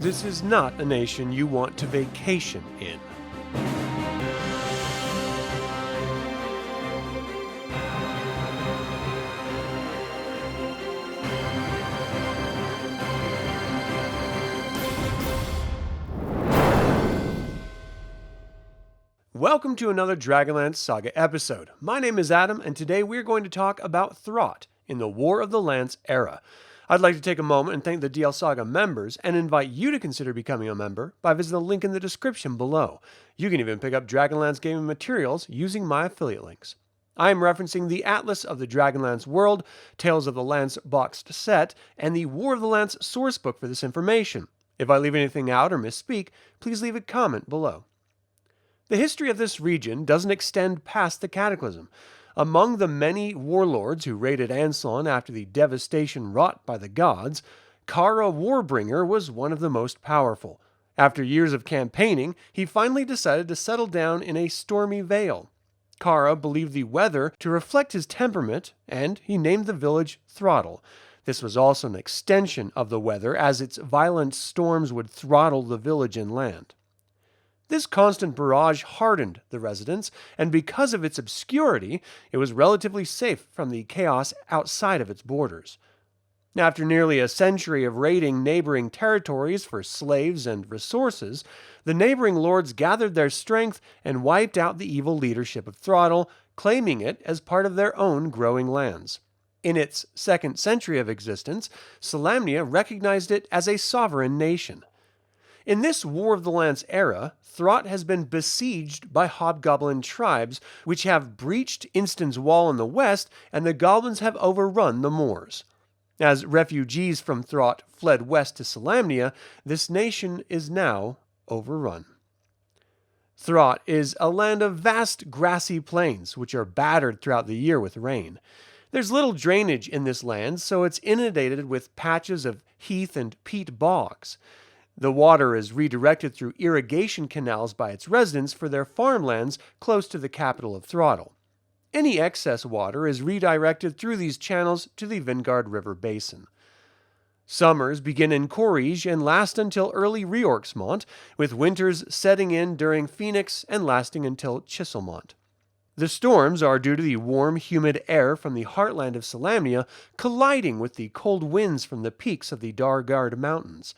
This is not a nation you want to vacation in. Welcome to another DragonLance Saga episode. My name is Adam, and today we're going to talk about Throt in the War of the Lance era. I'd like to take a moment and thank the DL Saga members and invite you to consider becoming a member by visiting the link in the description below. You can even pick up Dragonlance gaming materials using my affiliate links. I am referencing the Atlas of the Dragonlance World, Tales of the Lance boxed set, and the War of the Lance sourcebook for this information. If I leave anything out or misspeak, please leave a comment below. The history of this region doesn't extend past the Cataclysm. Among the many warlords who raided Ansalon after the devastation wrought by the gods, Khara Warbringer was one of the most powerful. After years of campaigning, he finally decided to settle down in a stormy vale. Khara believed the weather to reflect his temperament, and he named the village Throtl. This was also an extension of the weather, as its violent storms would throttle the village inland. This constant barrage hardened the residents, and because of its obscurity, it was relatively safe from the chaos outside of its borders. After nearly a century of raiding neighboring territories for slaves and resources, the neighboring lords gathered their strength and wiped out the evil leadership of Throtl, claiming it as part of their own growing lands. In its second century of existence, Solamnia recognized it as a sovereign nation. In this War of the Lance era, Throt has been besieged by Hobgoblin tribes, which have breached Instan's wall in the west, and the goblins have overrun the moors. As refugees from Throt fled west to Solamnia, this nation is now overrun. Throt is a land of vast grassy plains, which are battered throughout the year with rain. There's little drainage in this land, so it's inundated with patches of heath and peat bogs. The water is redirected through irrigation canals by its residents for their farmlands close to the capital of Throtl. Any excess water is redirected through these channels to the Vingard River basin. Summers begin in Corrige and last until early Reorxmont, with winters setting in during Phoenix and lasting until Chiselmont. The storms are due to the warm, humid air from the heartland of Solamnia colliding with the cold winds from the peaks of the Dargard Mountains.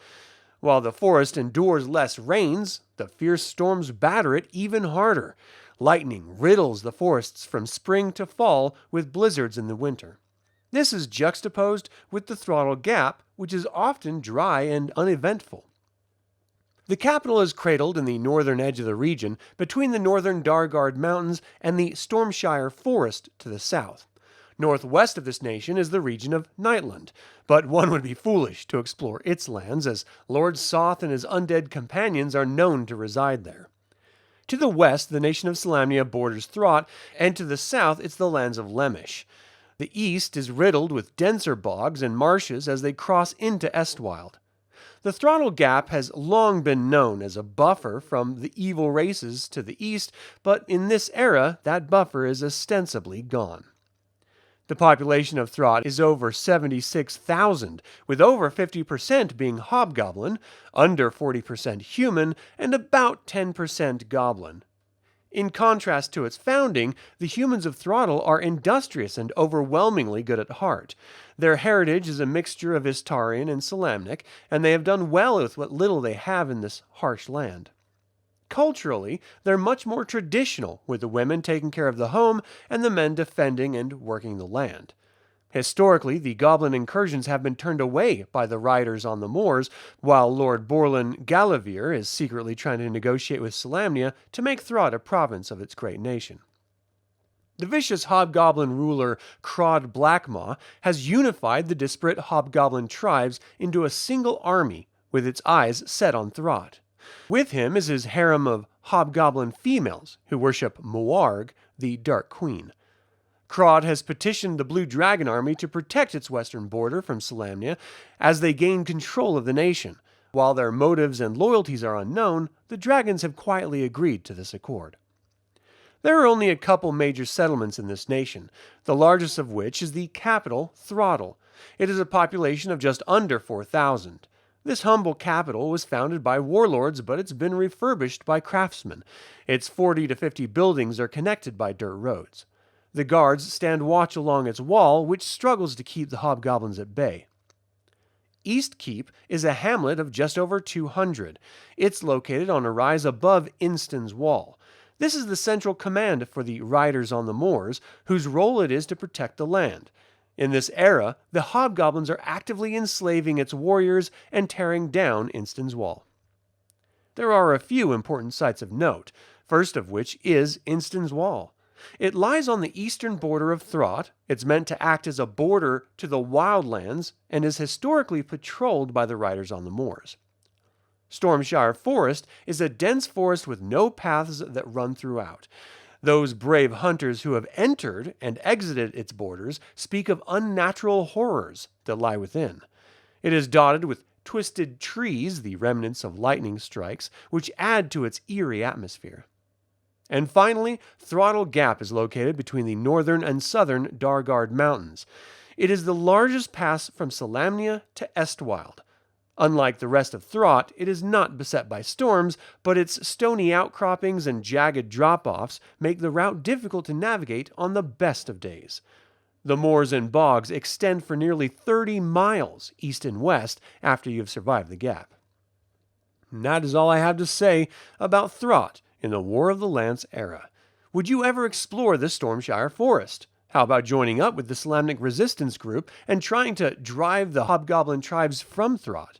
While the forest endures less rains, the fierce storms batter it even harder. Lightning riddles the forests from spring to fall with blizzards in the winter. This is juxtaposed with the Throtl Gap, which is often dry and uneventful. The capital is cradled in the northern edge of the region, between the northern Dargard Mountains and the Stormshire Forest to the south. Northwest of this nation is the region of Nightland, but one would be foolish to explore its lands, as Lord Soth and his undead companions are known to reside there. To the west, the nation of Solamnia borders Throt, and to the south it's the lands of Lemish. The east is riddled with denser bogs and marshes as they cross into Estwild. The Throtl Gap has long been known as a buffer from the evil races to the east, but in this era that buffer is ostensibly gone. The population of Throt is over 76,000, with over 50% being Hobgoblin, under 40% human, and about 10% Goblin. In contrast to its founding, the humans of Throtl are industrious and overwhelmingly good at heart. Their heritage is a mixture of Istarian and Solamnic, and they have done well with what little they have in this harsh land. Culturally, they're much more traditional, with the women taking care of the home and the men defending and working the land. Historically, the goblin incursions have been turned away by the riders on the moors, while Lord Borlin Galavir is secretly trying to negotiate with Solamnia to make Throt a province of its great nation. The vicious hobgoblin ruler Crod Blackmaw has unified the disparate hobgoblin tribes into a single army, with its eyes set on Throt. With him is his harem of hobgoblin females, who worship Moarg, the Dark Queen. Crod has petitioned the Blue Dragon Army to protect its western border from Solamnia as they gain control of the nation. While their motives and loyalties are unknown, the dragons have quietly agreed to this accord. There are only a couple major settlements in this nation, the largest of which is the capital, Throtl. It has a population of just under 4,000. This humble capital was founded by warlords, but it's been refurbished by craftsmen. Its 40 to 50 buildings are connected by dirt roads. The guards stand watch along its wall, which struggles to keep the hobgoblins at bay. Eastkeep is a hamlet of just over 200. It's located on a rise above Instan's wall. This is the central command for the riders on the moors, whose role it is to protect the land. In this era, the hobgoblins are actively enslaving its warriors and tearing down Instan's wall. There are a few important sites of note, first of which is Instan's wall. It lies on the eastern border of Throt. It's meant to act as a border to the wildlands and is historically patrolled by the riders on the moors. Stormshire Forest is a dense forest with no paths that run throughout. Those brave hunters who have entered and exited its borders speak of unnatural horrors that lie within. It is dotted with twisted trees, the remnants of lightning strikes, which add to its eerie atmosphere. And finally, Throttle Gap is located between the northern and southern Dargard Mountains. It is the largest pass from Solamnia to Estwild. Unlike the rest of Throt, it is not beset by storms, but its stony outcroppings and jagged drop-offs make the route difficult to navigate on the best of days. The moors and bogs extend for nearly 30 miles east and west after you've survived the gap. And that is all I have to say about Throt in the War of the Lance era. Would you ever explore the Stormshire Forest? How about joining up with the Solamnic Resistance Group and trying to drive the hobgoblin tribes from Throt?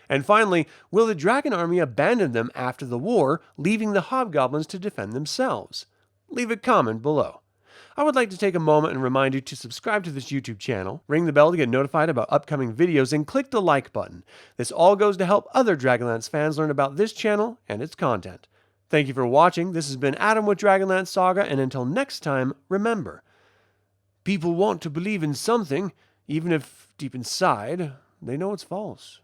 And finally, will the dragon army abandon them after the war, leaving the hobgoblins to defend themselves? Leave a comment below. I would like to take a moment and remind you to subscribe to this YouTube channel, ring the bell to get notified about upcoming videos, and click the like button. This all goes to help other Dragonlance fans learn about this channel and its content. Thank you for watching. This has been Adam with DragonLance Saga, and until next time, remember, people want to believe in something, even if deep inside they know it's false.